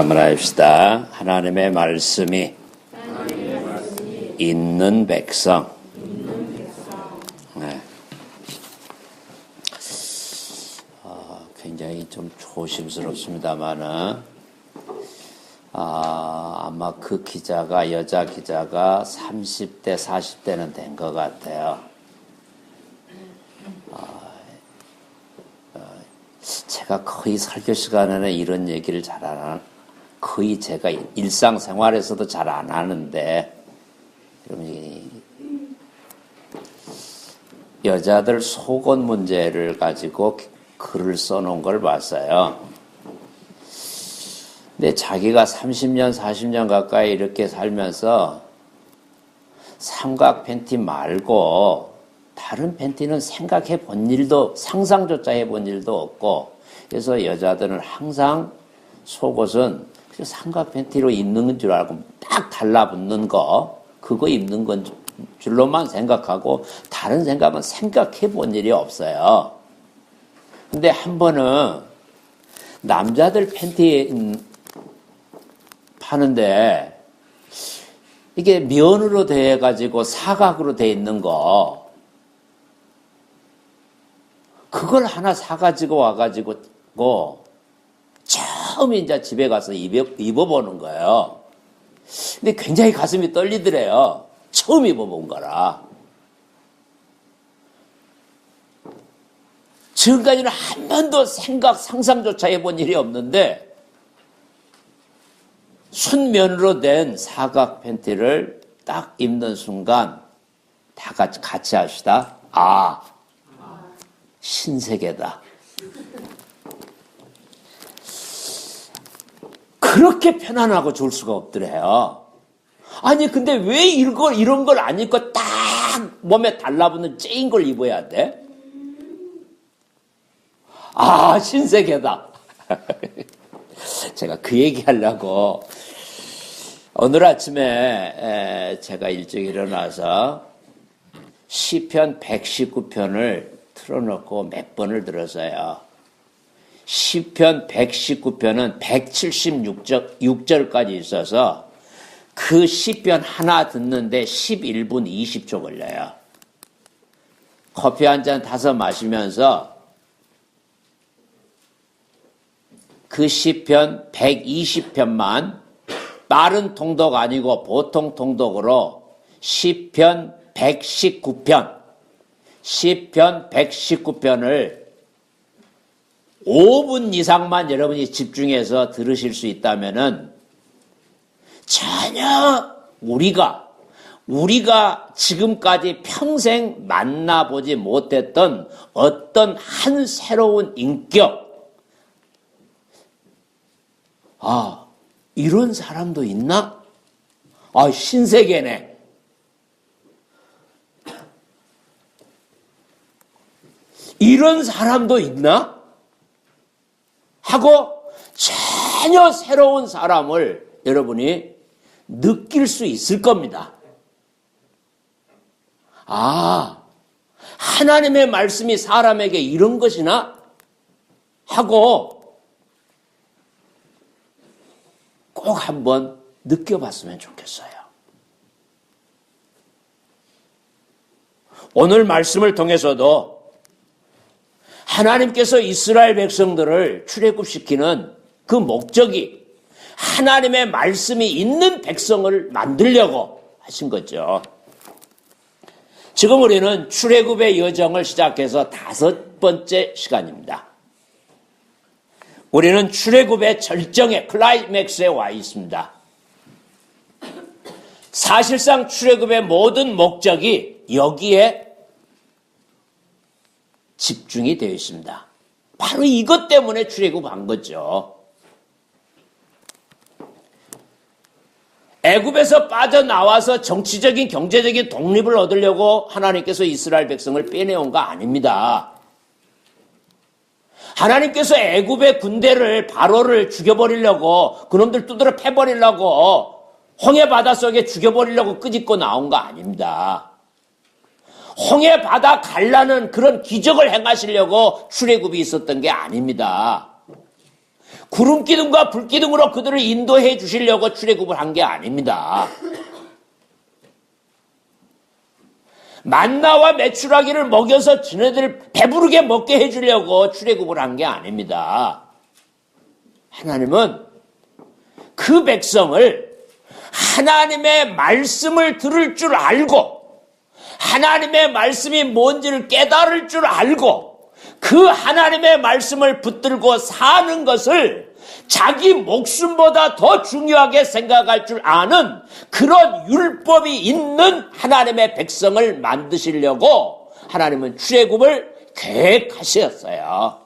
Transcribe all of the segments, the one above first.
한번 합시다. 하나님의 말씀이 있는 백성. 네. 굉장히 좀 조심스럽습니다만은 아마 그 기자가 여자 기자가 30대 40대는 된 것 같아요. 제가 거의 설교 시간에는 이런 얘기를 잘 안 하는, 거의 제가 일상생활에서도 잘 안 하는데, 여자들 속옷 문제를 가지고 글을 써놓은 걸 봤어요. 근데 자기가 30년, 40년 가까이 이렇게 살면서 삼각 팬티 말고 다른 팬티는 생각해 본 일도, 상상조차 해 본 일도 없고, 그래서 여자들은 항상 속옷은 삼각 팬티로 입는 줄 알고 딱 달라붙는 거, 그거 입는 건 줄로만 생각하고 다른 생각은 생각해 본 일이 없어요. 근데 한 번은 남자들 팬티 파는데 이게 면으로 돼 가지고 사각으로 돼 있는 거, 그걸 하나 사가지고 와가지고 처음 이제 집에 가서 입어보는 거예요. 근데 굉장히 가슴이 떨리더래요. 처음 입어본 거라. 지금까지는 한 번도 상상조차 해본 일이 없는데 순면으로 된 사각 팬티를 딱 입는 순간 다 같이 합시다. 신세계다. 그렇게 편안하고 좋을 수가 없더래요. 아니 근데 왜 이런 걸 안 입고 딱 몸에 달라붙는 쨍인 걸 입어야 돼? 신세계다. 제가 그 얘기 하려고 오늘 아침에 제가 일찍 일어나서 시편 119편을 틀어놓고 몇 번을 들었어요. 시편 119편은 176절까지 있어서 그 시편 하나 듣는데 11분 20초 걸려요. 커피 한 잔 타서 마시면서 그 시편 120편만 빠른 통독 아니고 보통 통독으로 시편 119편을 5분 이상만 여러분이 집중해서 들으실 수 있다면은 전혀 우리가 지금까지 평생 만나보지 못했던 어떤 한 새로운 인격, 이런 사람도 있나? 신세계네. 이런 사람도 있나? 하고 전혀 새로운 사람을 여러분이 느낄 수 있을 겁니다. 하나님의 말씀이 사람에게 이런 것이나? 하고 꼭 한번 느껴봤으면 좋겠어요. 오늘 말씀을 통해서도 하나님께서 이스라엘 백성들을 출애굽시키는 그 목적이 하나님의 말씀이 있는 백성을 만들려고 하신 거죠. 지금 우리는 출애굽의 여정을 시작해서 5번째 시간입니다. 우리는 출애굽의 절정의 클라이맥스에 와 있습니다. 사실상 출애굽의 모든 목적이 여기에 집중이 되어 있습니다. 바로 이것 때문에 출애굽한 거죠. 애굽에서 빠져나와서 정치적인 경제적인 독립을 얻으려고 하나님께서 이스라엘 백성을 빼내온 거 아닙니다. 하나님께서 애굽의 군대를 바로를 죽여버리려고, 그놈들 두드려 패버리려고 홍해 바닷속에 죽여버리려고 끄집고 나온 거 아닙니다. 홍해 바다 갈라는 그런 기적을 행하시려고 출애굽이 있었던 게 아닙니다. 구름 기둥과 불 기둥으로 그들을 인도해 주시려고 출애굽을 한 게 아닙니다. 만나와 메추라기를 먹여서 지네들을 배부르게 먹게 해주려고 출애굽을 한 게 아닙니다. 하나님은 그 백성을 하나님의 말씀을 들을 줄 알고 하나님의 말씀이 뭔지를 깨달을 줄 알고 그 하나님의 말씀을 붙들고 사는 것을 자기 목숨보다 더 중요하게 생각할 줄 아는 그런 율법이 있는 하나님의 백성을 만드시려고 하나님은 출애굽을 계획하셨어요.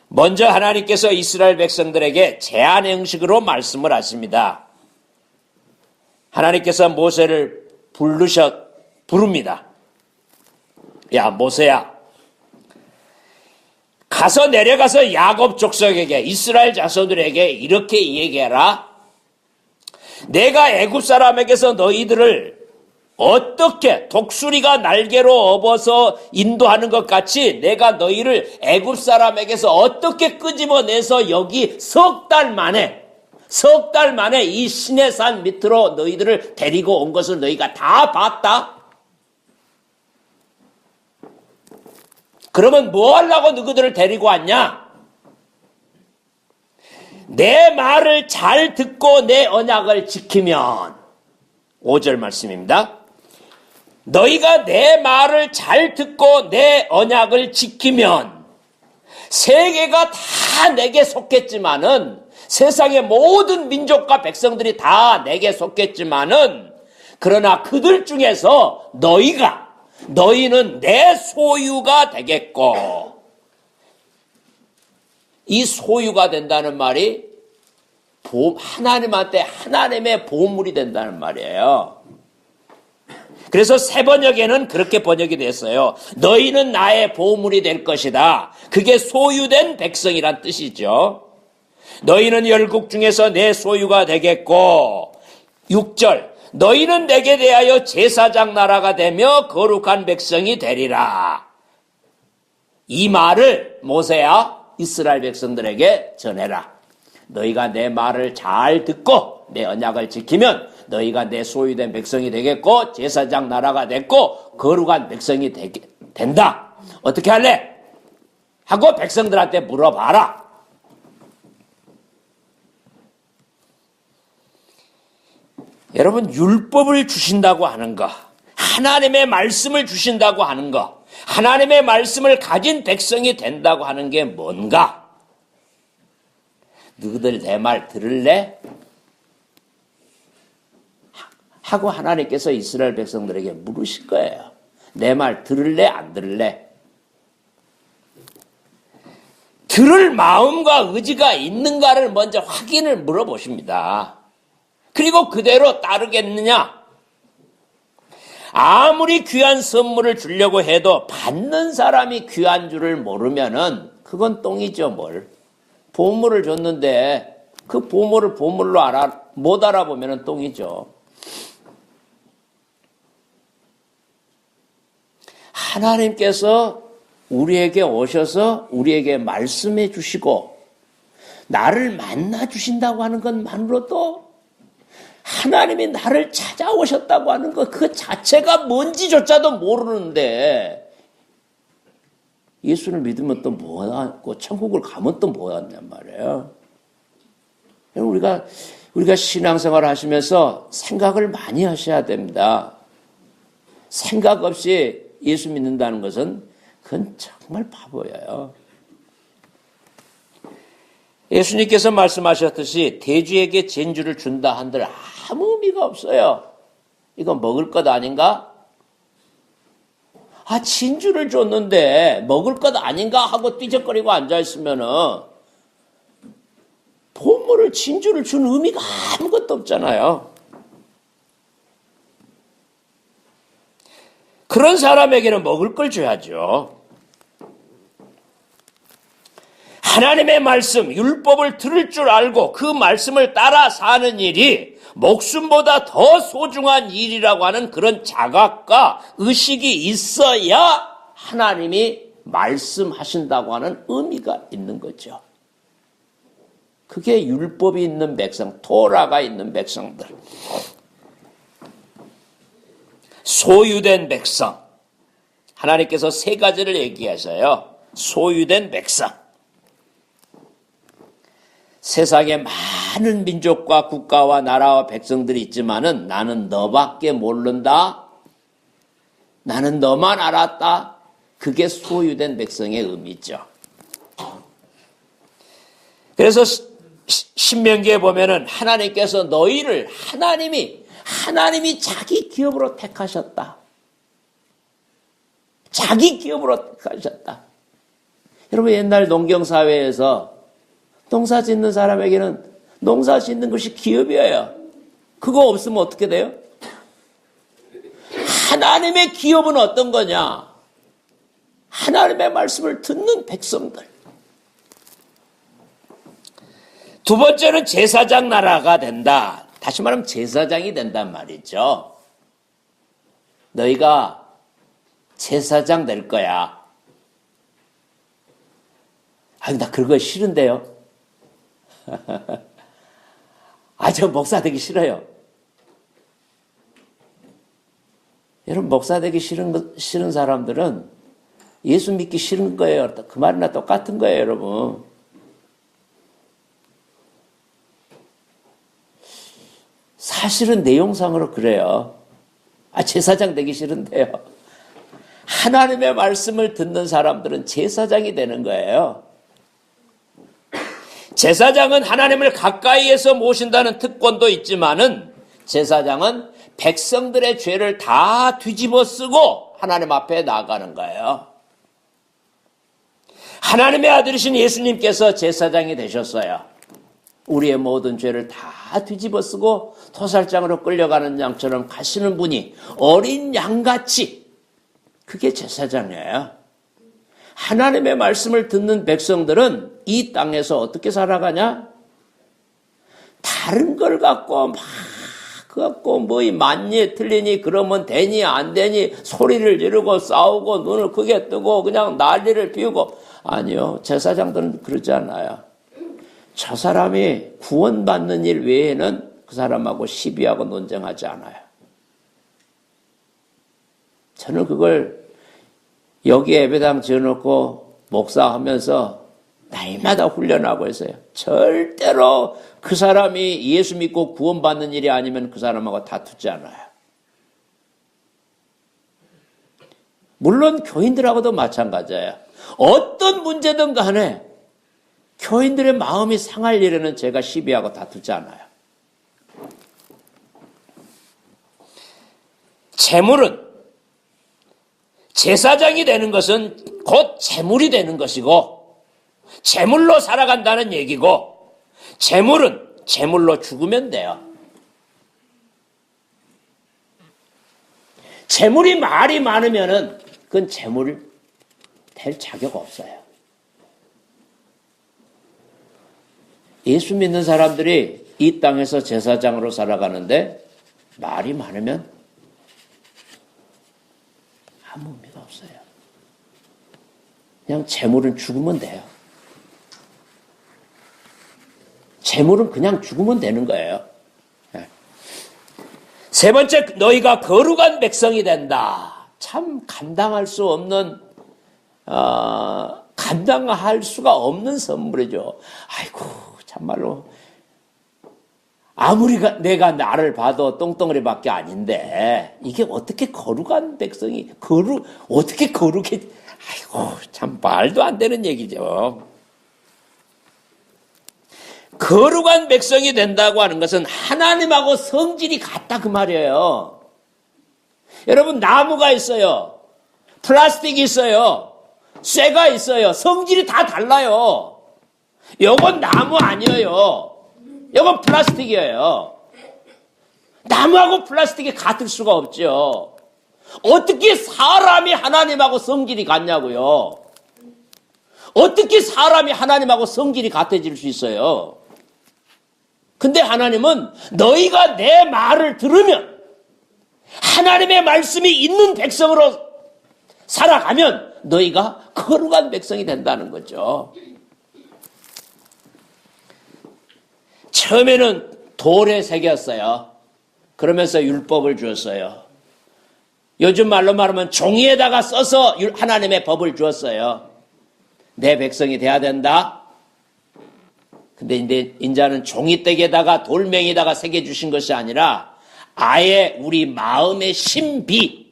먼저 하나님께서 이스라엘 백성들에게 제한 형식으로 말씀을 하십니다. 하나님께서 모세를 부릅니다. 야, 모세야. 내려가서 야곱 족속에게 이스라엘 자손들에게 이렇게 얘기해라. 내가 애굽 사람에게서 너희들을 어떻게 독수리가 날개로 업어서 인도하는 것 같이 내가 너희를 애굽 사람에게서 어떻게 끄집어내서 여기 석 달 만에 이 시내산 밑으로 너희들을 데리고 온 것을 너희가 다 봤다. 그러면 뭐 하려고 너희들을 데리고 왔냐? 내 말을 잘 듣고 내 언약을 지키면 5절 말씀입니다. 너희가 내 말을 잘 듣고 내 언약을 지키면 세계가 다 내게 속겠지만은 세상의 모든 민족과 백성들이 다 내게 속겠지만은 그러나 그들 중에서 너희는 내 소유가 되겠고 이 소유가 된다는 말이 하나님한테 하나님의 보물이 된다는 말이에요. 그래서 새 번역에는 그렇게 번역이 됐어요. 너희는 나의 보물이 될 것이다. 그게 소유된 백성이란 뜻이죠. 너희는 열국 중에서 내 소유가 되겠고 6절 너희는 내게 대하여 제사장 나라가 되며 거룩한 백성이 되리라. 이 말을 모세야 이스라엘 백성들에게 전해라. 너희가 내 말을 잘 듣고 내 언약을 지키면 너희가 내 소유된 백성이 되겠고 제사장 나라가 됐고 거룩한 백성이 된다. 어떻게 할래? 하고 백성들한테 물어봐라. 여러분, 율법을 주신다고 하는 거, 하나님의 말씀을 주신다고 하는 거, 하나님의 말씀을 가진 백성이 된다고 하는 게 뭔가? 너희들 내 말 들을래? 하고 하나님께서 이스라엘 백성들에게 물으실 거예요. 내 말 들을래? 안 들을래? 들을 마음과 의지가 있는가를 먼저 확인을 물어보십니다. 그리고 그대로 따르겠느냐? 아무리 귀한 선물을 주려고 해도 받는 사람이 귀한 줄을 모르면은 그건 똥이죠, 뭘. 보물을 줬는데 그 보물을 보물로 못 알아보면은 똥이죠. 하나님께서 우리에게 오셔서 우리에게 말씀해 주시고 나를 만나 주신다고 하는 것만으로도 하나님이 나를 찾아오셨다고 하는 것 그 자체가 뭔지조차도 모르는데 예수를 믿으면 또 뭐하고 천국을 가면 또 뭐하냔 말이에요. 우리가 신앙생활을 하시면서 생각을 많이 하셔야 됩니다. 생각 없이 예수 믿는다는 것은 그건 정말 바보예요. 예수님께서 말씀하셨듯이 돼지에게 진주를 준다 한들 아무 의미가 없어요. 이건 먹을 것 아닌가? 진주를 줬는데 먹을 것 아닌가 하고 삐적거리고 앉아있으면은 보물을 진주를 준 의미가 아무것도 없잖아요. 그런 사람에게는 먹을 걸 줘야죠. 하나님의 말씀, 율법을 들을 줄 알고 그 말씀을 따라 사는 일이 목숨보다 더 소중한 일이라고 하는 그런 자각과 의식이 있어야 하나님이 말씀하신다고 하는 의미가 있는 거죠. 그게 율법이 있는 백성, 토라가 있는 백성들. 소유된 백성. 하나님께서 세 가지를 얘기하셔요. 소유된 백성. 세상에 많은 민족과 국가와 나라와 백성들이 있지만은 나는 너밖에 모른다. 나는 너만 알았다. 그게 소유된 백성의 의미죠. 그래서 신명기에 보면은 하나님께서 너희를 하나님이 자기 기업으로 택하셨다. 자기 기업으로 택하셨다. 여러분 옛날 농경사회에서 농사 짓는 사람에게는 농사 짓는 것이 기업이에요. 그거 없으면 어떻게 돼요? 하나님의 기업은 어떤 거냐? 하나님의 말씀을 듣는 백성들. 두 번째는 제사장 나라가 된다. 다시 말하면 제사장이 된단 말이죠. 너희가 제사장 될 거야. 나 그거 싫은데요. 저 목사 되기 싫어요. 여러분 목사 되기 싫은 사람들은 예수 믿기 싫은 거예요. 그 말이나 똑같은 거예요, 여러분. 사실은 내용상으로 그래요. 제사장 되기 싫은데요. 하나님의 말씀을 듣는 사람들은 제사장이 되는 거예요. 제사장은 하나님을 가까이에서 모신다는 특권도 있지만은 제사장은 백성들의 죄를 다 뒤집어 쓰고 하나님 앞에 나아가는 거예요. 하나님의 아들이신 예수님께서 제사장이 되셨어요. 우리의 모든 죄를 다 뒤집어 쓰고 토살장으로 끌려가는 양처럼 가시는 분이 어린 양같이, 그게 제사장이에요. 하나님의 말씀을 듣는 백성들은 이 땅에서 어떻게 살아가냐? 다른 걸 갖고 뭐이 맞니 틀리니 그러면 되니 안 되니 소리를 지르고 싸우고 눈을 크게 뜨고 그냥 난리를 피우고. 아니요, 제사장들은 그러지 않아요. 저 사람이 구원받는 일 외에는 그 사람하고 시비하고 논쟁하지 않아요. 저는 그걸 여기에 예배당 지어놓고 목사하면서 날마다 훈련하고 있어요. 절대로 그 사람이 예수 믿고 구원받는 일이 아니면 그 사람하고 다투지 않아요. 물론 교인들하고도 마찬가지예요. 어떤 문제든 간에 교인들의 마음이 상할 일에는 제가 시비하고 다투지 않아요. 재물은, 제사장이 되는 것은 곧 재물이 되는 것이고 재물로 살아간다는 얘기고, 재물은 재물로 죽으면 돼요. 재물이 말이 많으면은 그건 재물 될 자격 없어요. 예수 믿는 사람들이 이 땅에서 제사장으로 살아가는데 말이 많으면 아무 의미가 없어요. 그냥 재물은 죽으면 돼요. 재물은 그냥 죽으면 되는 거예요. 세 번째, 너희가 거룩한 백성이 된다. 참 감당할 수 없는, 감당할 수가 없는 선물이죠. 아이고, 참말로. 아무리 내가 나를 봐도 똥덩어리밖에 아닌데, 이게 어떻게 거룩한 백성이, 어떻게 거룩해, 아이고, 참 말도 안 되는 얘기죠. 거룩한 백성이 된다고 하는 것은 하나님하고 성질이 같다 그 말이에요. 여러분, 나무가 있어요. 플라스틱이 있어요. 쇠가 있어요. 성질이 다 달라요. 요건 나무 아니에요. 요건 플라스틱이에요. 나무하고 플라스틱이 같을 수가 없죠. 어떻게 사람이 하나님하고 성질이 같냐고요. 어떻게 사람이 하나님하고 성질이 같아질 수 있어요. 근데 하나님은 너희가 내 말을 들으면 하나님의 말씀이 있는 백성으로 살아가면 너희가 거룩한 백성이 된다는 거죠. 처음에는 돌에 새겼어요. 그러면서 율법을 주었어요. 요즘 말로 말하면 종이에다가 써서 하나님의 법을 주었어요. 내 백성이 돼야 된다. 근데 인자는 종이떼기에다가 돌멩이에다가 새겨주신 것이 아니라 아예 우리 마음의 신비,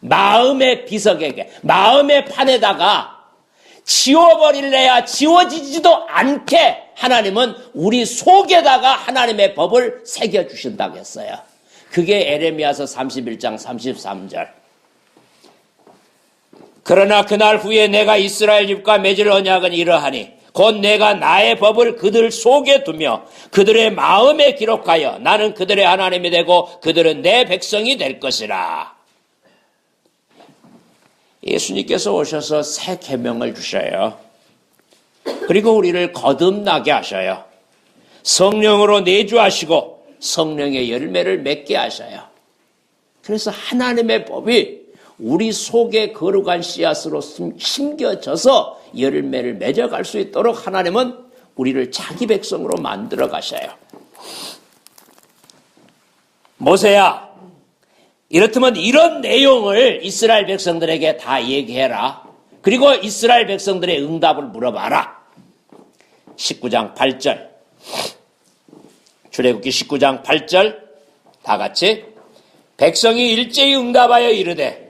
마음의 비석에게, 마음의 판에다가 지워버릴래야 지워지지도 않게 하나님은 우리 속에다가 하나님의 법을 새겨주신다고 했어요. 그게 에레미야서 31장 33절. 그러나 그날 후에 내가 이스라엘 집과 맺을 언약은 이러하니 곧 내가 나의 법을 그들 속에 두며 그들의 마음에 기록하여 나는 그들의 하나님이 되고 그들은 내 백성이 될 것이라. 예수님께서 오셔서 새 계명을 주셔요. 그리고 우리를 거듭나게 하셔요. 성령으로 내주하시고 성령의 열매를 맺게 하셔요. 그래서 하나님의 법이 우리 속에 거룩한 씨앗으로 심겨져서 열매를 맺어갈 수 있도록 하나님은 우리를 자기 백성으로 만들어 가셔요. 모세야, 이렇다면 이런 내용을 이스라엘 백성들에게 다 얘기해라. 그리고 이스라엘 백성들의 응답을 물어봐라. 19장 8절. 출애굽기 19장 8절. 다 같이. 백성이 일제히 응답하여 이르되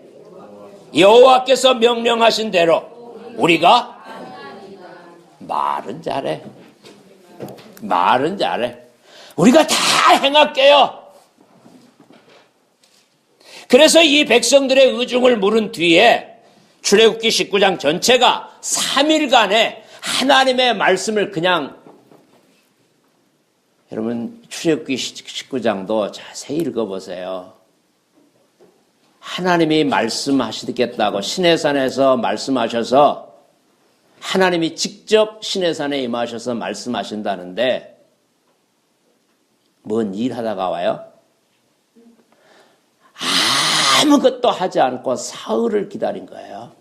여호와께서 명령하신 대로 우리가 말은 잘해. 말은 잘해. 우리가 다 행할게요. 그래서 이 백성들의 의중을 물은 뒤에 출애굽기 19장 전체가 3일간의 하나님의 말씀을 그냥, 여러분 출애굽기 19장도 자세히 읽어보세요. 하나님이 말씀하시겠다고 시내산에서 말씀하셔서 하나님이 직접 시내산에 임하셔서 말씀하신다는데 뭔 일 하다가 와요? 아무것도 하지 않고 사흘을 기다린 거예요.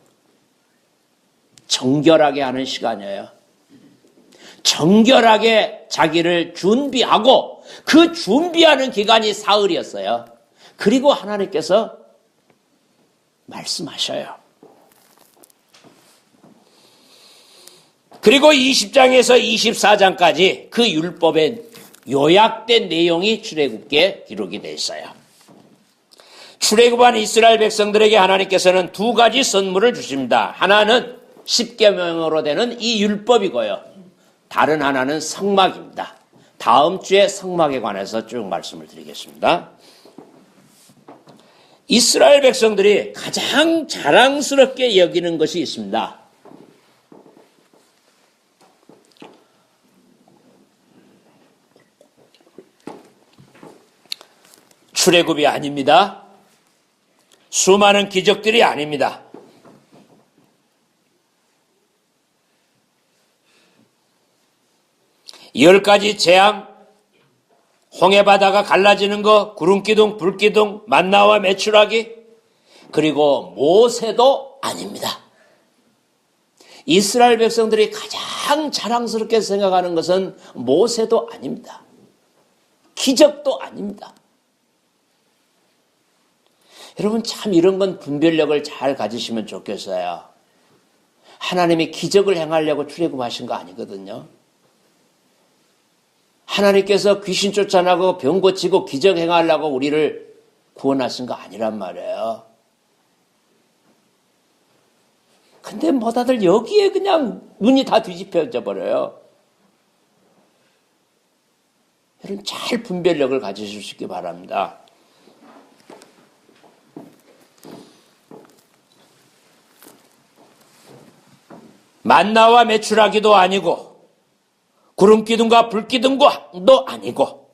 정결하게 하는 시간이에요. 정결하게 자기를 준비하고 그 준비하는 기간이 사흘이었어요. 그리고 하나님께서 말씀하셔요. 그리고 20장에서 24장까지 그 율법의 요약된 내용이 출애굽기에 기록이 되어 있어요. 출애굽한 이스라엘 백성들에게 하나님께서는 두 가지 선물을 주십니다. 하나는 십계명으로 되는 이 율법이고요. 다른 하나는 성막입니다. 다음 주에 성막에 관해서 쭉 말씀을 드리겠습니다. 이스라엘 백성들이 가장 자랑스럽게 여기는 것이 있습니다. 출애굽이 아닙니다. 수많은 기적들이 아닙니다. 열 가지 재앙, 홍해바다가 갈라지는 거, 구름기둥, 불기둥, 만나와 메추라기, 그리고 모세도 아닙니다. 이스라엘 백성들이 가장 자랑스럽게 생각하는 것은 모세도 아닙니다. 기적도 아닙니다. 여러분 참 이런 건 분별력을 잘 가지시면 좋겠어요. 하나님이 기적을 행하려고 출애굽하신 거 아니거든요. 하나님께서 귀신 쫓아나고 병 고치고 기적 행하려고 우리를 구원하신 거 아니란 말이에요. 근데 뭐 다들 여기에 그냥 눈이 다 뒤집혀져 버려요. 여러분 잘 분별력을 가지시기 바랍니다. 만나와 메추라기도 아니고 구름기둥과 불기둥도 아니고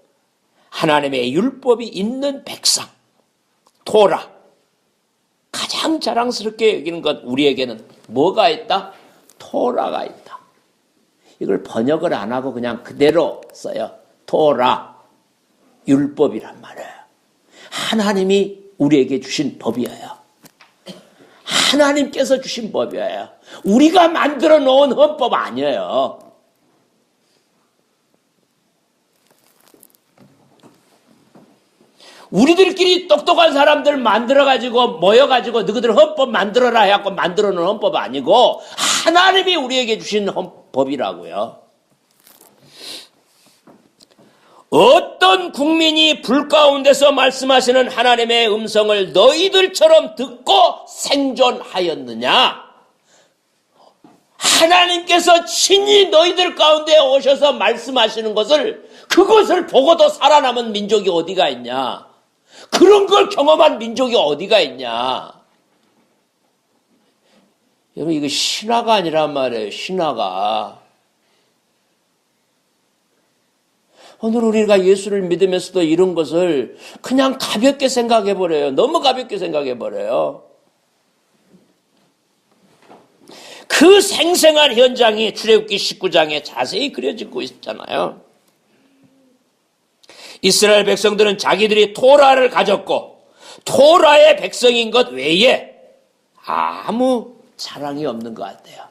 하나님의 율법이 있는 백성, 토라. 가장 자랑스럽게 여기는 것, 우리에게는 뭐가 있다? 토라가 있다. 이걸 번역을 안 하고 그냥 그대로 써요. 토라, 율법이란 말이에요. 하나님이 우리에게 주신 법이에요. 하나님께서 주신 법이에요. 우리가 만들어 놓은 헌법 아니에요. 우리들끼리 똑똑한 사람들 만들어가지고 모여가지고 너희들 헌법 만들어라 해갖고 만들어 놓은 헌법 아니고 하나님이 우리에게 주신 헌법이라고요. 어떤 국민이 불 가운데서 말씀하시는 하나님의 음성을 너희들처럼 듣고 생존하였느냐? 하나님께서 친히 너희들 가운데 오셔서 말씀하시는 것을 그것을 보고도 살아남은 민족이 어디가 있냐? 그런 걸 경험한 민족이 어디가 있냐? 여러분 이거 신화가 아니란 말이에요. 신화가. 오늘 우리가 예수를 믿으면서도 이런 것을 그냥 가볍게 생각해버려요. 너무 가볍게 생각해버려요. 그 생생한 현장이 출애굽기 19장에 자세히 그려지고 있잖아요. 이스라엘 백성들은 자기들이 토라를 가졌고 토라의 백성인 것 외에 아무 자랑이 없는 것 같아요.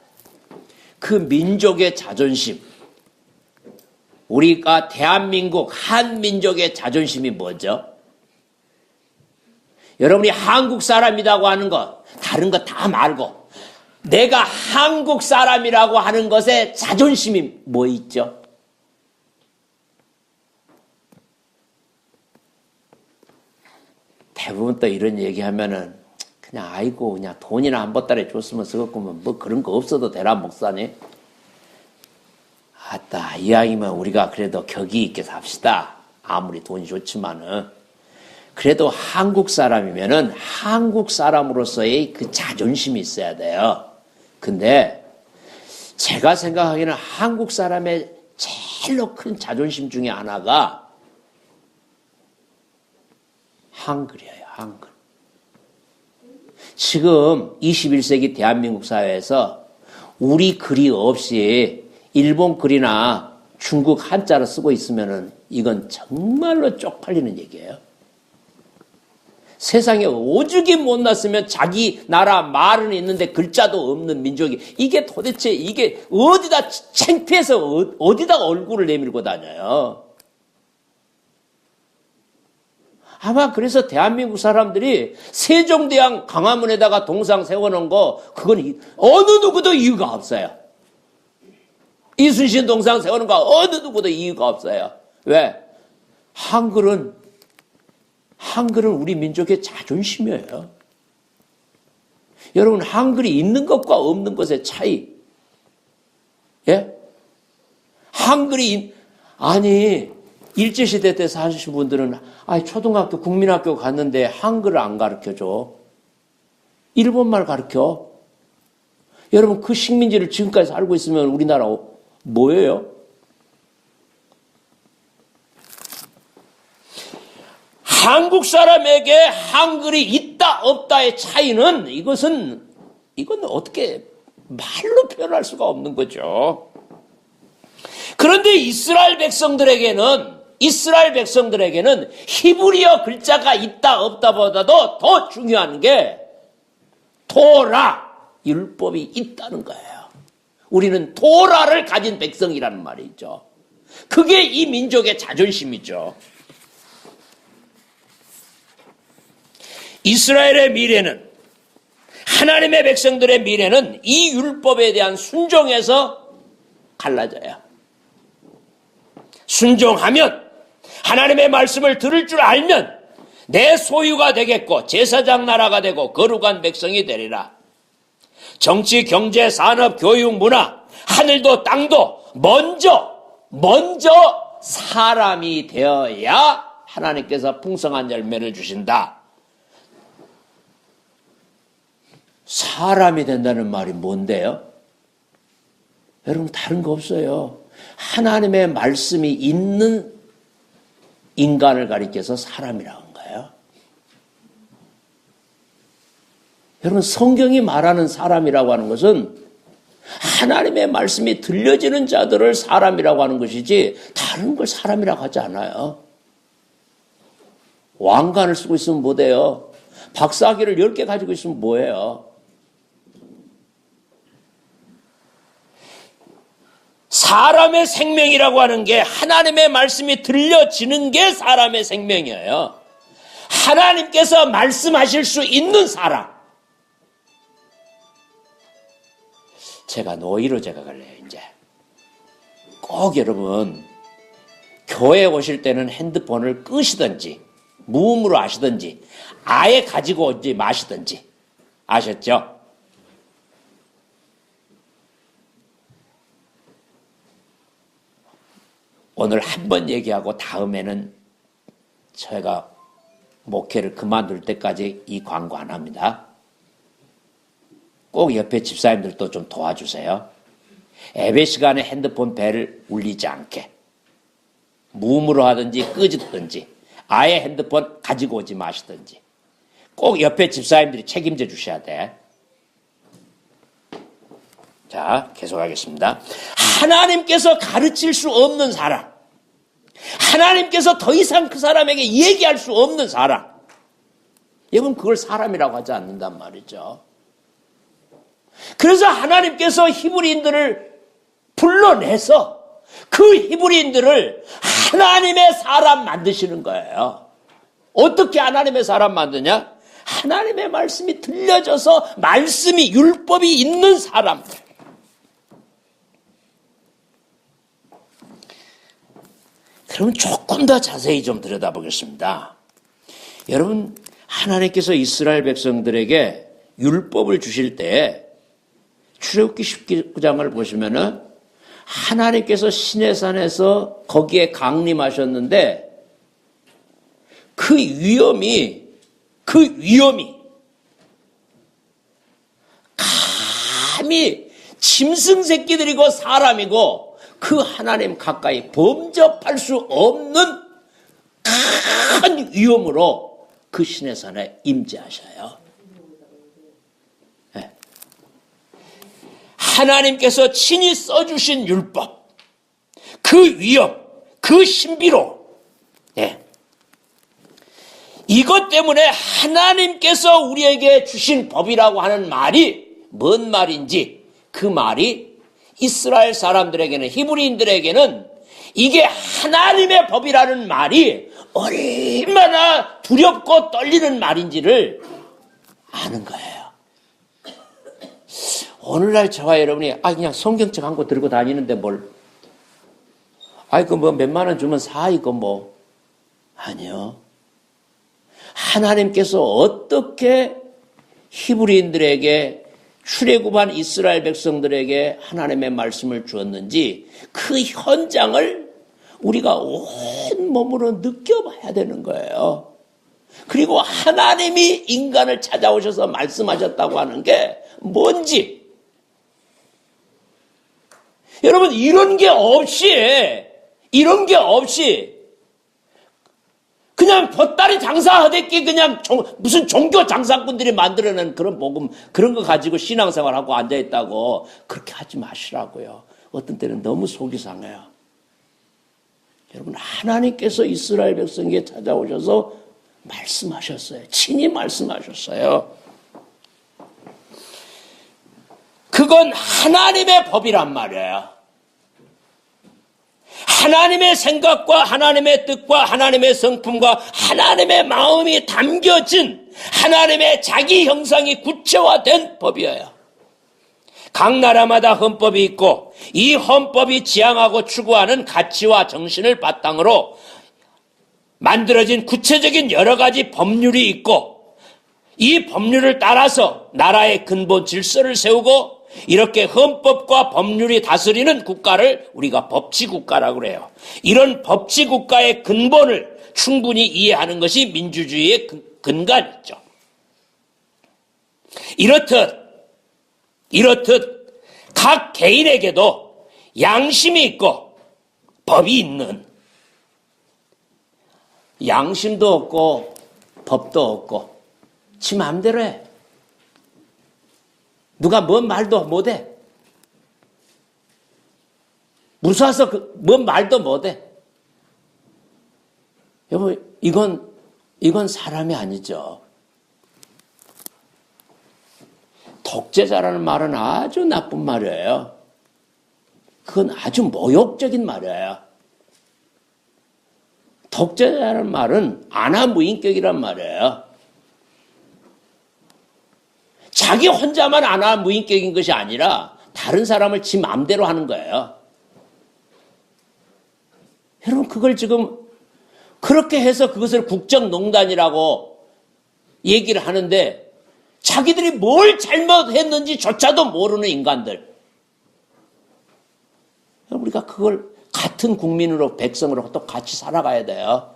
그 민족의 자존심, 우리가 대한민국 한민족의 자존심이 뭐죠? 여러분이 한국 사람이라고 하는 것, 다른 거 다 말고 내가 한국 사람이라고 하는 것에 자존심이 뭐 있죠? 대부분 또 이런 얘기하면은 그냥 아이고 그냥 돈이나 한 보따리 줬으면 쓰겠구만 뭐 그런 거 없어도 되나 목사님? 아따 이왕이면 우리가 그래도 격이 있게 삽시다. 아무리 돈이 좋지만은 그래도 한국 사람이면은 한국 사람으로서의 그 자존심이 있어야 돼요. 근데 제가 생각하기에는 한국 사람의 제일로 큰 자존심 중에 하나가 한글이에요. 한글. 지금 21세기 대한민국 사회에서 우리 글이 없이 일본 글이나 중국 한자를 쓰고 있으면은 이건 정말로 쪽팔리는 얘기예요. 세상에 오죽이 못났으면 자기 나라 말은 있는데 글자도 없는 민족이 이게 도대체 이게 어디다 창피해서 어디다 얼굴을 내밀고 다녀요. 아마 그래서 대한민국 사람들이 세종대왕 광화문에다가 동상 세워놓은 거 그건 어느 누구도 이유가 없어요. 이순신 동상 세우는 거 어느 누구도 이유가 없어요. 왜? 한글은 우리 민족의 자존심이에요. 여러분 한글이 있는 것과 없는 것의 차이. 예? 한글이 아니 일제시대 때 사신 분들은 초등학교 국민학교 갔는데 한글을 안 가르쳐줘. 일본말 가르쳐. 여러분 그 식민지를 지금까지 살고 있으면 우리나라 뭐예요? 한국 사람에게 한글이 있다 없다의 차이는 이건 어떻게 말로 표현할 수가 없는 거죠. 그런데 이스라엘 백성들에게는 히브리어 글자가 있다 없다보다도 더 중요한 게 토라 율법이 있다는 거예요. 우리는 토라를 가진 백성이라는 말이죠. 그게 이 민족의 자존심이죠. 이스라엘의 미래는 하나님의 백성들의 미래는 이 율법에 대한 순종에서 갈라져요. 순종하면 하나님의 말씀을 들을 줄 알면 내 소유가 되겠고 제사장 나라가 되고 거룩한 백성이 되리라. 정치, 경제, 산업, 교육, 문화, 하늘도 땅도 먼저 사람이 되어야 하나님께서 풍성한 열매를 주신다. 사람이 된다는 말이 뭔데요? 여러분 다른 거 없어요. 하나님의 말씀이 있는 인간을 가리켜서 사람이라고 한 거예요. 여러분 성경이 말하는 사람이라고 하는 것은 하나님의 말씀이 들려지는 자들을 사람이라고 하는 것이지 다른 걸 사람이라고 하지 않아요. 왕관을 쓰고 있으면 뭐 돼요? 박사학위를 10개 가지고 있으면 뭐예요? 사람의 생명이라고 하는 게 하나님의 말씀이 들려지는 게 사람의 생명이에요. 하나님께서 말씀하실 수 있는 사람. 제가 노이로 갈래요, 이제. 꼭 여러분, 교회 오실 때는 핸드폰을 끄시든지, 무음으로 하시든지, 아예 가지고 오지 마시든지. 아셨죠? 오늘 한 번 얘기하고 다음에는 제가 목회를 그만둘 때까지 이 광고 안 합니다. 꼭 옆에 집사님들도 좀 도와주세요. 예배 시간에 핸드폰 벨을 울리지 않게 무음으로 하든지 끄지든지 아예 핸드폰 가지고 오지 마시든지 꼭 옆에 집사님들이 책임져 주셔야 돼. 자, 계속하겠습니다. 하나님께서 가르칠 수 없는 사람, 하나님께서 더 이상 그 사람에게 얘기할 수 없는 사람, 여러분 그걸 사람이라고 하지 않는단 말이죠. 그래서 하나님께서 히브리인들을 불러내서 그 히브리인들을 하나님의 사람 만드시는 거예요. 어떻게 하나님의 사람 만드냐? 하나님의 말씀이 들려져서 말씀이 율법이 있는 사람들. 그러면 조금 더 자세히 좀 들여다보겠습니다. 여러분, 하나님께서 이스라엘 백성들에게 율법을 주실 때 출애굽기 19장을 보시면은 하나님께서 시내산에서 거기에 강림하셨는데 그 위험이 감히 짐승 새끼들이고 사람이고 그 하나님 가까이 범접할 수 없는 큰 위험으로 그 시내산에 임재하셔요. 네. 하나님께서 친히 써주신 율법, 그 위험, 그 신비로, 네. 이것 때문에 하나님께서 우리에게 주신 법이라고 하는 말이 뭔 말인지 그 말이 이스라엘 사람들에게는, 히브리인들에게는 이게 하나님의 법이라는 말이 얼마나 두렵고 떨리는 말인지를 아는 거예요. 오늘날 저와 여러분이 그냥 성경책 한 권 들고 다니는데 뭘 그 뭐 몇만 원 주면 사 이거 뭐 아니요. 하나님께서 어떻게 히브리인들에게 출애굽한 이스라엘 백성들에게 하나님의 말씀을 주었는지 그 현장을 우리가 온 몸으로 느껴봐야 되는 거예요. 그리고 하나님이 인간을 찾아오셔서 말씀하셨다고 하는 게 뭔지. 여러분 이런 게 없이 그냥 보따리 장사하듯이 그냥 무슨 종교 장사꾼들이 만들어낸 그런 복음, 그런 거 가지고 신앙생활하고 앉아있다고 그렇게 하지 마시라고요. 어떤 때는 너무 속이 상해요. 여러분 하나님께서 이스라엘 백성에게 찾아오셔서 말씀하셨어요. 친히 말씀하셨어요. 그건 하나님의 법이란 말이에요. 하나님의 생각과 하나님의 뜻과 하나님의 성품과 하나님의 마음이 담겨진 하나님의 자기 형상이 구체화된 법이에요. 각 나라마다 헌법이 있고 이 헌법이 지향하고 추구하는 가치와 정신을 바탕으로 만들어진 구체적인 여러 가지 법률이 있고 이 법률을 따라서 나라의 근본 질서를 세우고 이렇게 헌법과 법률이 다스리는 국가를 우리가 법치국가라고 그래요. 이런 법치국가의 근본을 충분히 이해하는 것이 민주주의의 근간이죠. 이렇듯 각 개인에게도 양심이 있고 법이 있는, 양심도 없고 법도 없고 지 마음대로 해. 누가 뭔 말도 못해. 무서워서 뭔 말도 못해. 여보, 이건 사람이 아니죠. 독재자라는 말은 아주 나쁜 말이에요. 그건 아주 모욕적인 말이에요. 독재자라는 말은 안하무인격이란 말이에요. 자기 혼자만 안하무인격인 것이 아니라 다른 사람을 지 마음대로 하는 거예요. 여러분, 그걸 지금 그렇게 해서 그것을 국정농단이라고 얘기를 하는데 자기들이 뭘 잘못했는지조차도 모르는 인간들. 우리가 그걸 같은 국민으로, 백성으로 또 같이 살아가야 돼요.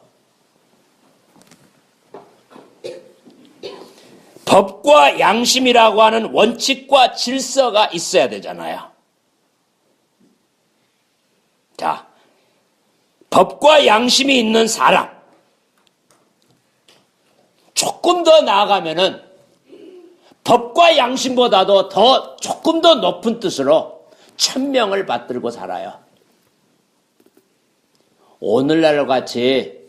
법과 양심이라고 하는 원칙과 질서가 있어야 되잖아요. 자, 법과 양심이 있는 사람. 조금 더 나아가면은 법과 양심보다도 더 조금 더 높은 뜻으로 천명을 받들고 살아요. 오늘날 같이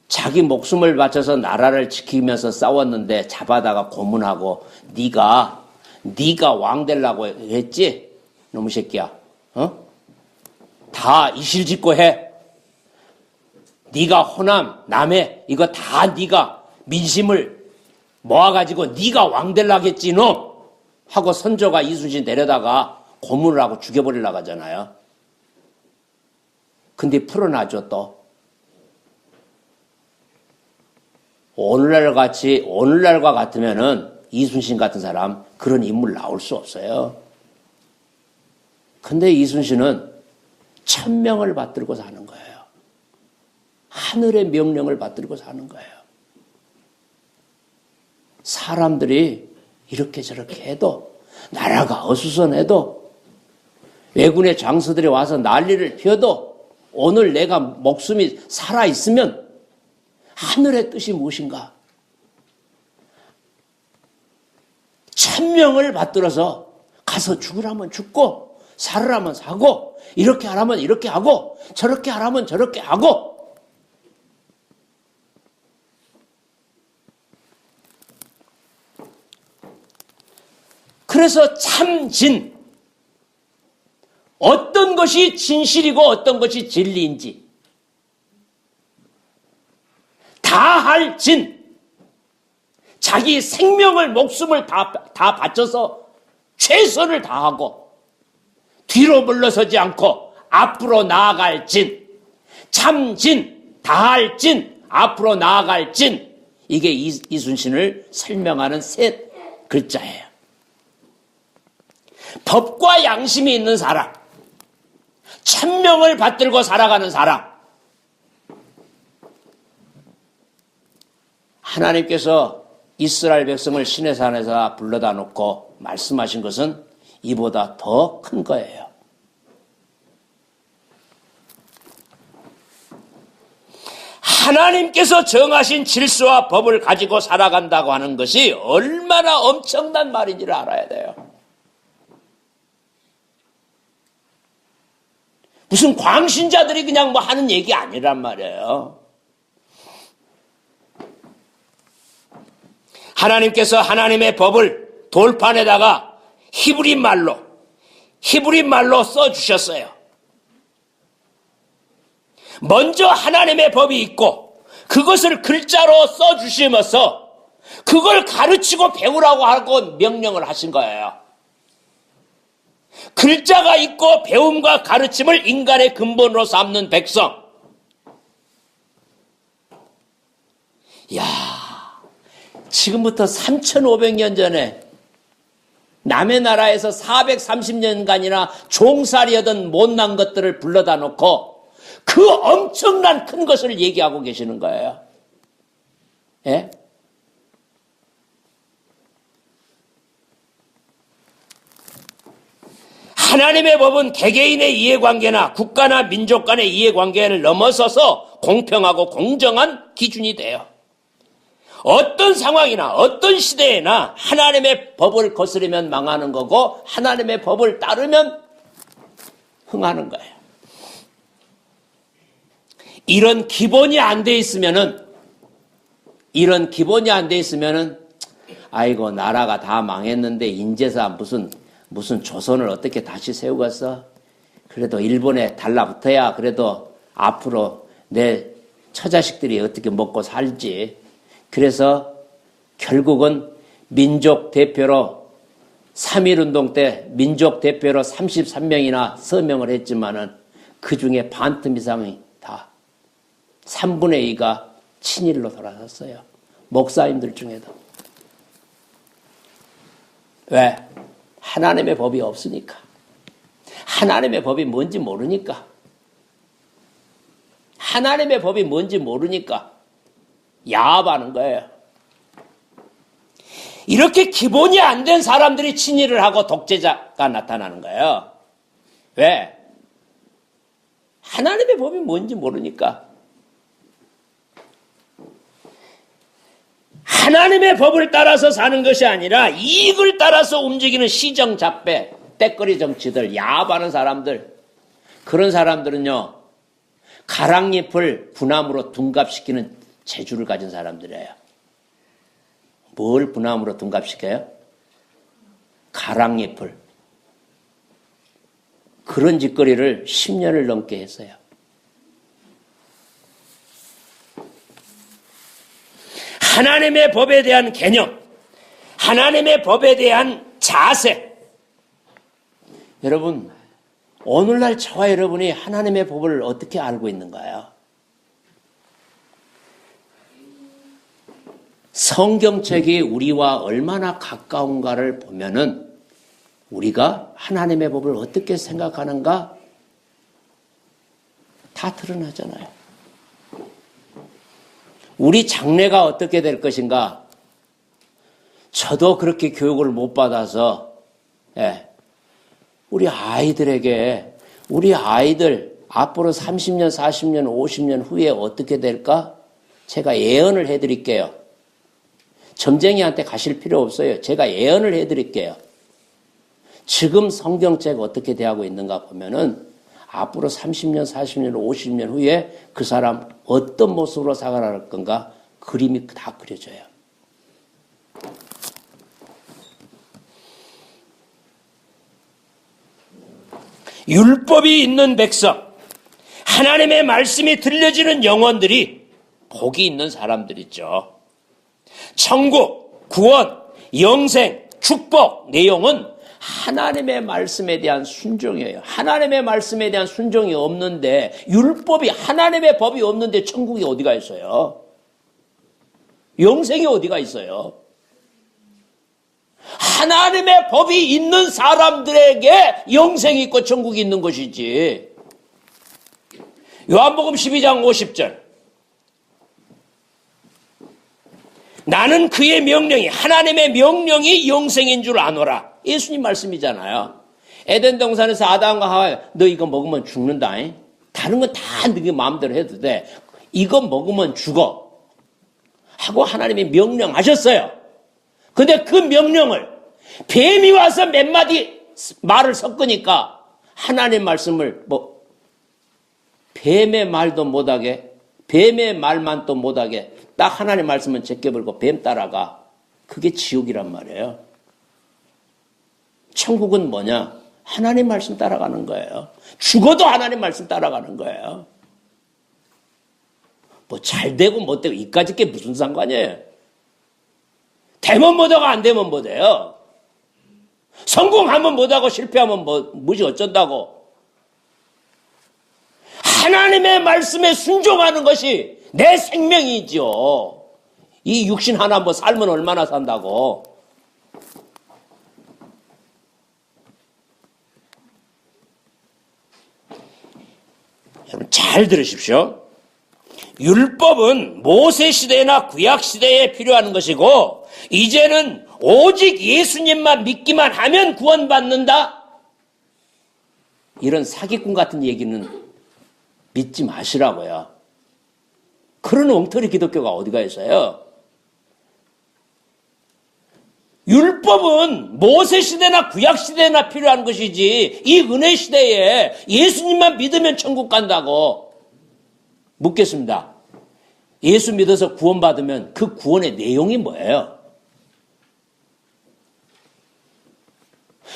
자기 목숨을 바쳐서 나라를 지키면서 싸웠는데 잡아다가 고문하고 네가 왕 되려고 했지? 놈의 새끼야. 다 이실직고 해. 네가 호남, 남해 이거 다 네가 민심을 모아가지고 네가 왕 되려고 했지 놈? 하고 선조가 이순신 데려다가 고문을 하고 죽여버리려고 하잖아요. 근데 풀어놔줘 또. 오늘날과 같으면은 이순신 같은 사람 그런 인물 나올 수 없어요. 근데 이순신은 천명을 받들고 사는 거예요. 하늘의 명령을 받들고 사는 거예요. 사람들이 이렇게 저렇게 해도 나라가 어수선해도 왜군의 장수들이 와서 난리를 피워도 오늘 내가 목숨이 살아있으면 하늘의 뜻이 무엇인가? 천명을 받들어서 가서 죽으라면 죽고 살으라면 사고 이렇게 하라면 이렇게 하고 저렇게 하라면 저렇게 하고 그래서 참진 어떤 것이 진실이고 어떤 것이 진리인지 다할 진 자기 생명을 목숨을 다 바쳐서 최선을 다하고 뒤로 물러서지 않고 앞으로 나아갈 진 참진 다할 진 앞으로 나아갈 진 이게 이순신을 설명하는 셋 글자예요. 법과 양심이 있는 사람 천명을 받들고 살아가는 사람 하나님께서 이스라엘 백성을 시내산에서 불러다 놓고 말씀하신 것은 이보다 더 큰 거예요. 하나님께서 정하신 질서와 법을 가지고 살아간다고 하는 것이 얼마나 엄청난 말인지를 알아야 돼요. 무슨 광신자들이 그냥 뭐 하는 얘기 아니란 말이에요. 하나님께서 하나님의 법을 돌판에다가 히브리 말로 써주셨어요. 먼저 하나님의 법이 있고 그것을 글자로 써주시면서 그걸 가르치고 배우라고 하고 명령을 하신 거예요. 글자가 있고 배움과 가르침을 인간의 근본으로 삼는 백성. 이야, 지금부터 3,500년 전에 남의 나라에서 430년간이나 종살이하던 못난 것들을 불러다 놓고 그 엄청난 큰 것을 얘기하고 계시는 거예요. 예? 하나님의 법은 개개인의 이해관계나 국가나 민족 간의 이해관계를 넘어서서 공평하고 공정한 기준이 돼요. 어떤 상황이나 어떤 시대에나 하나님의 법을 거스르면 망하는 거고 하나님의 법을 따르면 흥하는 거예요. 이런 기본이 안 돼 있으면은 아이고 나라가 다 망했는데 인제사 무슨 조선을 어떻게 다시 세우겠어? 그래도 일본에 달라붙어야 그래도 앞으로 내 처자식들이 어떻게 먹고 살지. 그래서 결국은 민족 대표로 3.1운동 때 민족 대표로 33명이나 서명을 했지만은 그 중에 반틈 이상이 다 3분의 2가 친일로 돌아섰어요. 목사님들 중에도. 왜? 하나님의 법이 없으니까. 하나님의 법이 뭔지 모르니까. 하나님의 법이 뭔지 모르니까 야합하는 거예요. 이렇게 기본이 안 된 사람들이 친일을 하고 독재자가 나타나는 거예요. 왜? 하나님의 법이 뭔지 모르니까. 하나님의 법을 따라서 사는 것이 아니라 이익을 따라서 움직이는 시정잡배, 때거리 정치들, 야합하는 사람들, 그런 사람들은요, 가랑잎을 군함으로 둔갑시키는 재주를 가진 사람들이에요. 뭘 군함으로 둔갑시켜요? 가랑잎을. 그런 짓거리를 10년을 넘게 했어요. 하나님의 법에 대한 개념, 하나님의 법에 대한 자세. 여러분, 오늘날 저와 여러분이 하나님의 법을 어떻게 알고 있는가요? 성경책이 우리와 얼마나 가까운가를 보면은 우리가 하나님의 법을 어떻게 생각하는가 다 드러나잖아요. 우리 장래가 어떻게 될 것인가? 저도 그렇게 교육을 못 받아서 우리 아이들에게 우리 아이들 앞으로 30년, 40년, 50년 후에 어떻게 될까? 제가 예언을 해드릴게요. 점쟁이한테 가실 필요 없어요. 제가 예언을 해드릴게요. 지금 성경책 어떻게 대하고 있는가 보면은 앞으로 30년, 40년, 50년 후에 그 사람 어떤 모습으로 살아갈 건가 그림이 다 그려져요. 율법이 있는 백성, 하나님의 말씀이 들려지는 영혼들이 복이 있는 사람들이죠. 천국, 구원, 영생, 축복 내용은 하나님의 말씀에 대한 순종이에요. 하나님의 말씀에 대한 순종이 없는데 율법이 하나님의 법이 없는데 천국이 어디가 있어요? 영생이 어디가 있어요? 하나님의 법이 있는 사람들에게 영생이 있고 천국이 있는 것이지. 요한복음 12장 50절. 나는 그의 명령이 하나님의 명령이 영생인 줄 아노라. 예수님 말씀이잖아요. 에덴 동산에서 아담과 하와 너 이거 먹으면 죽는다. 다른 건 다 네 마음대로 해도 돼. 이거 먹으면 죽어. 하고 하나님이 명령하셨어요. 근데 그 명령을 뱀이 와서 몇 마디 말을 섞으니까 하나님 말씀을 뱀의 말도 못하게 뱀의 말만 또 못하게 딱 하나님 말씀은 제껴버리고 뱀 따라가. 그게 지옥이란 말이에요. 천국은 뭐냐? 하나님 말씀 따라가는 거예요. 죽어도 하나님 말씀 따라가는 거예요. 뭐 잘 되고 못 되고 이까짓 게 무슨 상관이에요? 되면 뭐다고 안 되면 뭐돼요? 성공하면 뭐다고 실패하면 뭐지 어쩐다고? 하나님의 말씀에 순종하는 것이 내 생명이죠. 이 육신 하나 뭐 살면 얼마나 산다고? 여러분 잘 들으십시오. 율법은 모세 시대나 구약 시대에 필요한 것이고 이제는 오직 예수님만 믿기만 하면 구원받는다. 이런 사기꾼 같은 얘기는 믿지 마시라고요. 그런 엉터리 기독교가 어디가 있어요? 율법은 모세 시대나 구약 시대나 필요한 것이지 이 은혜 시대에 예수님만 믿으면 천국 간다고. 묻겠습니다. 예수 믿어서 구원받으면 그 구원의 내용이 뭐예요?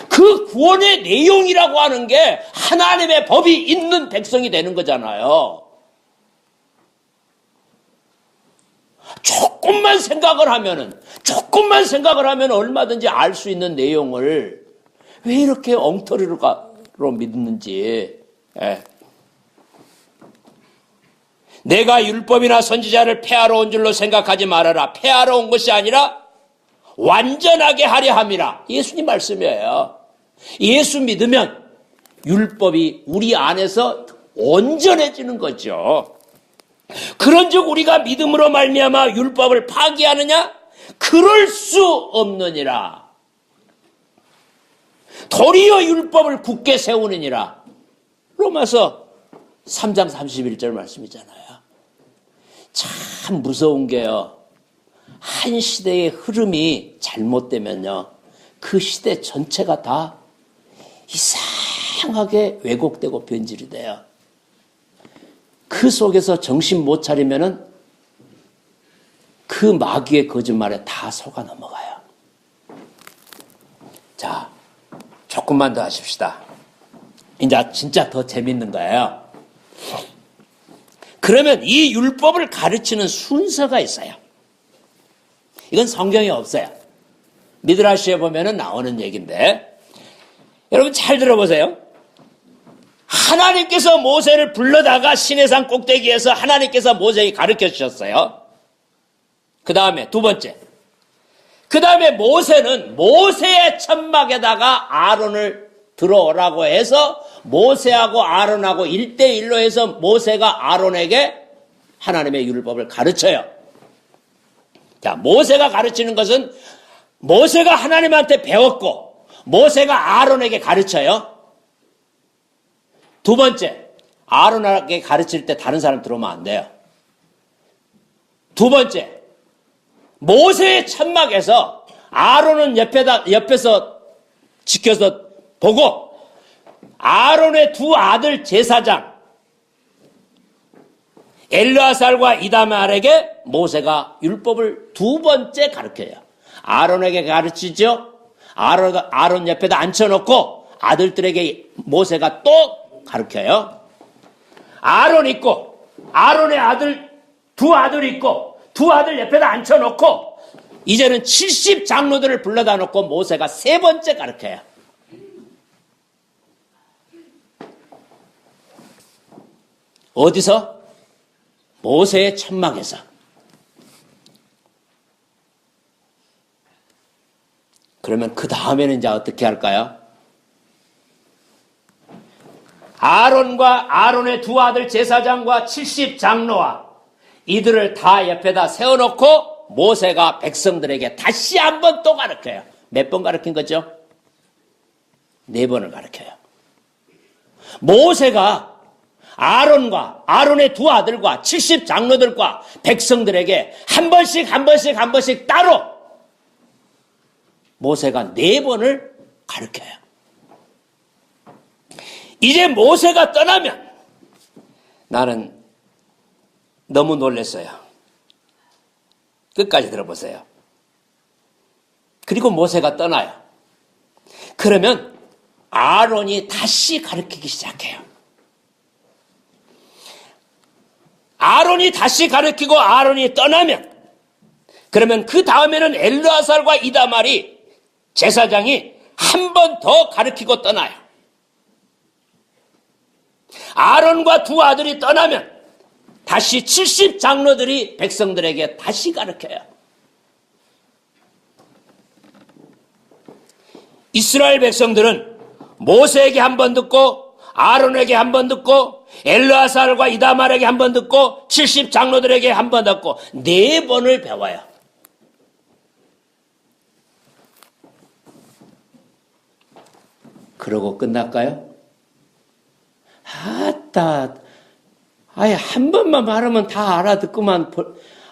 그 구원의 내용이라고 하는 게 하나님의 법이 있는 백성이 되는 거잖아요. 조금만 생각을 하면 얼마든지 알 수 있는 내용을 왜 이렇게 엉터리로 믿는지. 예. 내가 율법이나 선지자를 폐하러 온 줄로 생각하지 말아라. 폐하러 온 것이 아니라 완전하게 하려 함이라. 예수님 말씀이에요. 예수 믿으면 율법이 우리 안에서 온전해지는 거죠. 그런즉 우리가 믿음으로 말미암아 율법을 파기하느냐? 그럴 수 없느니라. 도리어 율법을 굳게 세우느니라. 로마서 3장 31절 말씀이잖아요. 참 무서운 게요. 한 시대의 흐름이 잘못되면요. 그 시대 전체가 다 이상하게 왜곡되고 변질이 돼요. 그 속에서 정신 못 차리면은 그 마귀의 거짓말에 다 속아 넘어가요. 자, 조금만 더 하십시다. 이제 진짜 더 재밌는 거예요. 그러면 이 율법을 가르치는 순서가 있어요. 이건 성경에 없어요. 미드라시에 보면은 나오는 얘기인데, 여러분 잘 들어보세요. 하나님께서 모세를 불러다가 시내산 꼭대기에서 하나님께서 모세에게 가르쳐 주셨어요. 그 다음에 두 번째. 그 다음에 모세는 모세의 천막에다가 아론을 들어오라고 해서 모세하고 아론하고 1대1로 해서 모세가 아론에게 하나님의 율법을 가르쳐요. 자, 모세가 가르치는 것은 모세가 하나님한테 배웠고 모세가 아론에게 가르쳐요. 두 번째, 아론에게 가르칠 때 다른 사람 들어오면 안 돼요. 두 번째, 모세의 천막에서 아론은 옆에서 지켜서 보고 아론의 두 아들 제사장 엘르아살과 이다말에게 모세가 율법을 두 번째 가르쳐요. 아론에게 가르치죠. 아론 옆에다 앉혀놓고 아들들에게 모세가 또 가르쳐요. 아론 있고 아론의 아들 두 아들 있고 두 아들 옆에다 앉혀놓고 이제는 70 장로들을 불러다 놓고 모세가 세 번째 가르쳐요. 어디서? 모세의 천막에서. 그러면 그 다음에는 이제 어떻게 할까요? 아론과 아론의 두 아들 제사장과 70 장로와 이들을 다 옆에다 세워놓고 모세가 백성들에게 다시 한 번 또 가르쳐요. 몇 번 가르친 거죠? 4번을 가르쳐요. 모세가 아론과 아론의 두 아들과 70 장로들과 백성들에게 한 번씩 따로 모세가 4번을 가르쳐요. 이제 모세가 떠나면 나는 너무 놀랐어요. 끝까지 들어보세요. 그리고 모세가 떠나요. 그러면 아론이 다시 가르치기 시작해요. 아론이 다시 가르치고 아론이 떠나면 그러면 그 다음에는 엘르아살과 이다말이 제사장이 한 번 더 가르치고 떠나요. 아론과 두 아들이 떠나면 다시 70 장로들이 백성들에게 다시 가르쳐요. 이스라엘 백성들은 모세에게 한 번 듣고 아론에게 한 번 듣고 엘르아살과 이다말에게 한 번 듣고 70 장로들에게 한 번 듣고 4번을 배워요. 그러고 끝날까요? 아니 한 번만 말하면 다 알아듣고만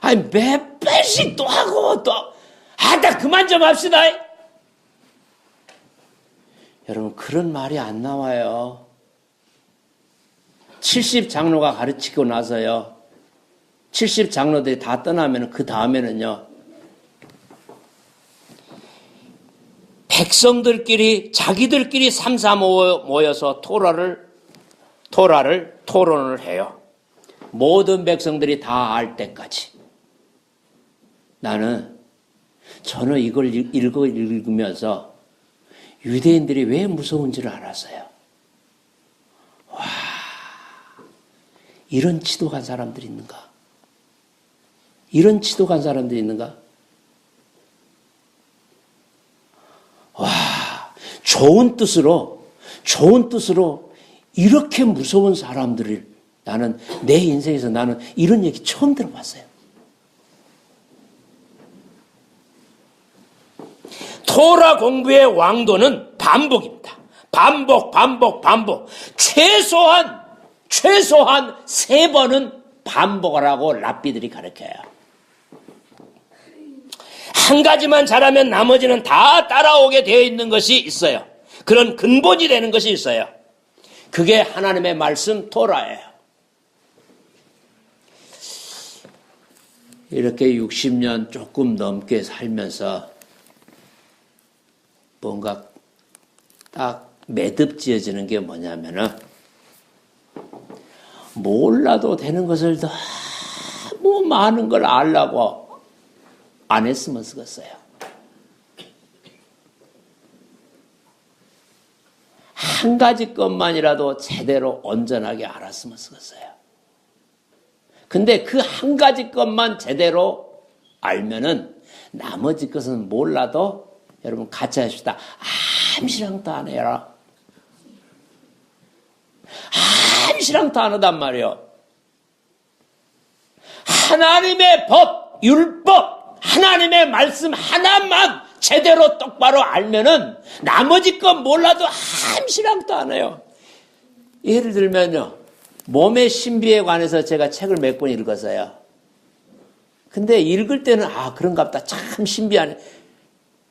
아니 몇 번씩 또 하고 또 그만 좀 합시다. 여러분 그런 말이 안 나와요. 70 장로가 가르치고 나서요. 70 장로들이 다 떠나면 그 다음에는요. 백성들끼리 자기들끼리 삼삼 모여서 토론을 해요. 모든 백성들이 다 알 때까지. 저는 이걸 읽으면서 유대인들이 왜 무서운지를 알았어요. 와, 이런 지독한 사람들이 있는가? 이런 지독한 사람들이 있는가? 와, 좋은 뜻으로 이렇게 무서운 사람들을 내 인생에서 나는 이런 얘기 처음 들어봤어요. 토라 공부의 왕도는 반복입니다. 반복. 최소한 3번은 반복을 하고 랍비들이 가르쳐요. 한 가지만 잘하면 나머지는 다 따라오게 되어 있는 것이 있어요. 그런 근본이 되는 것이 있어요. 그게 하나님의 말씀 토라예요. 이렇게 60년 조금 넘게 살면서 뭔가 딱 매듭지어지는 게 뭐냐면은 몰라도 되는 것을 너무 많은 걸 알라고 안 했으면 쓰겠어요. 한 가지 것만이라도 제대로 온전하게 알았으면 쓰겠어요. 근데 그 한 가지 것만 제대로 알면은 나머지 것은 몰라도 여러분 같이 합시다. 암시랑도 안 해라. 암시랑도 안 하단 말이요. 하나님의 법, 율법, 하나님의 말씀 하나만 제대로 똑바로 알면은 나머지 건 몰라도 암시랑도 안 해요. 예를 들면요. 몸의 신비에 관해서 제가 책을 몇 권 읽었어요. 근데 읽을 때는 그런갑다. 참 신비하네.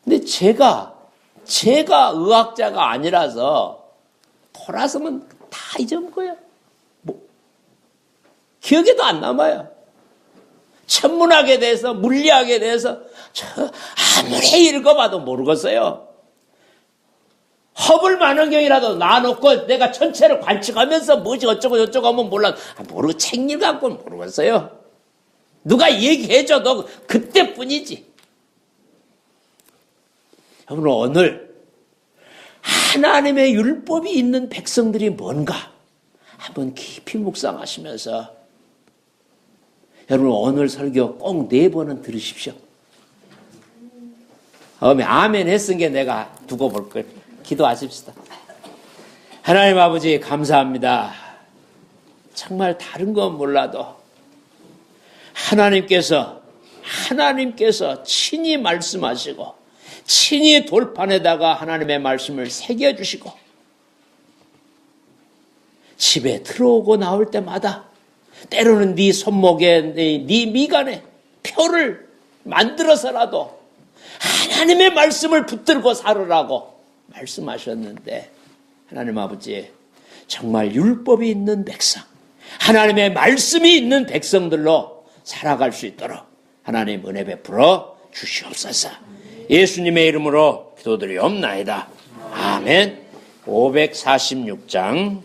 근데 제가 의학자가 아니라서 돌아서면 다 잊어먹어요. 기억에도 안 남아요. 천문학에 대해서, 물리학에 대해서 아무리 읽어봐도 모르겠어요. 허블 만원경이라도 놔놓고 내가 전체를 관측하면서 뭐지 어쩌고 저쩌고 하면 몰라. 모르고 책 읽어갖고는 모르겠어요. 누가 얘기해줘도 그때뿐이지. 여러분 오늘 하나님의 율법이 있는 백성들이 뭔가 한번 깊이 묵상하시면서 여러분 오늘 설교 꼭 4번은 들으십시오. 아멘 했은 게 내가 두고 볼 걸. 기도하십시다. 하나님 아버지 감사합니다. 정말 다른 건 몰라도 하나님께서 친히 말씀하시고 친히 돌판에다가 하나님의 말씀을 새겨주시고 집에 들어오고 나올 때마다 때로는 네 손목에 네 미간에 표를 만들어서라도 하나님의 말씀을 붙들고 살으라고 말씀하셨는데 하나님 아버지 정말 율법이 있는 백성 하나님의 말씀이 있는 백성들로 살아갈 수 있도록 하나님 은혜 베풀어 주시옵소서. 예수님의 이름으로 기도드리옵나이다. 아멘. 546장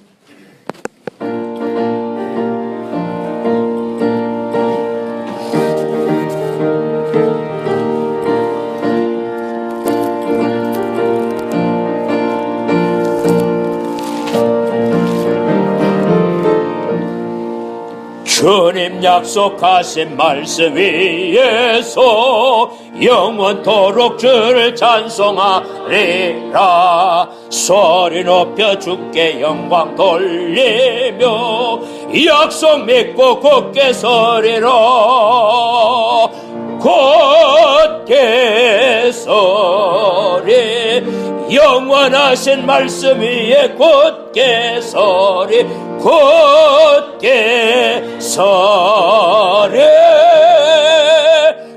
주님 약속하신 말씀 위에서 영원토록 주를 찬송하리라. 소리 높여 주께 영광 돌리며 약속 믿고 굳게 서리라. 굳게 서리 영원하신 말씀 위에 굳게 서리 굳게 서리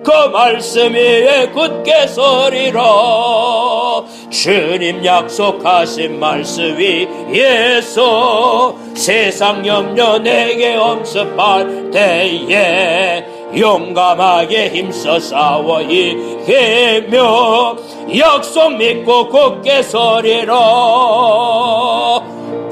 그 말씀 위에 굳게 서리라. 주님 약속하신 말씀 위에서 세상 염려 내게 엄습할 때에 용감하게 힘써 싸워 이기며 약속 믿고 굳게 서리라.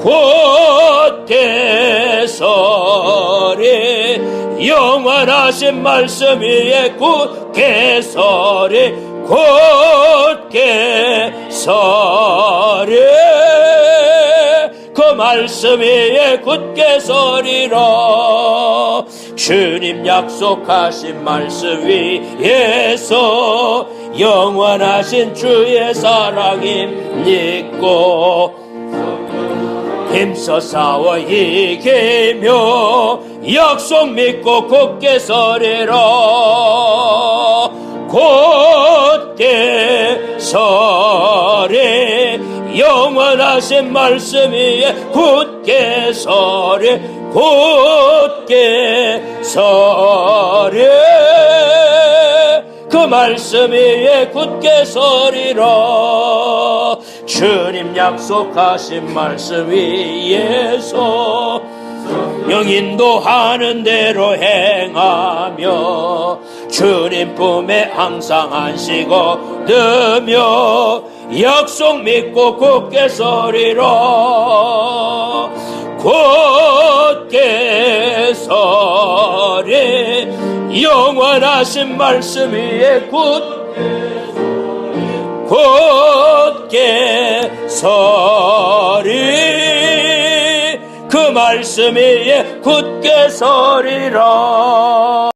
굳게 서리 영원하신 말씀 위에 굳게 서리 굳게 서리 그 말씀 위에 굳게 서리라. 주님 약속하신 말씀 위에서 영원하신 주의 사랑 힘입고 힘써 싸워 이기며 약속 믿고 굳게 서리라. 굳게 서리 영원하신 말씀 위에 굳게 서리 굳게 서리 그 말씀 위에 굳게 서리라. 주님 약속하신 말씀 위에서 영인도하는 대로 행하며 주님 품에 항상 안식 얻으며 약속 믿고 굳게 서리라. 굳게 서리 영원하신 말씀 위에 굳게 서리 그 말씀 위에 굳게 서리라.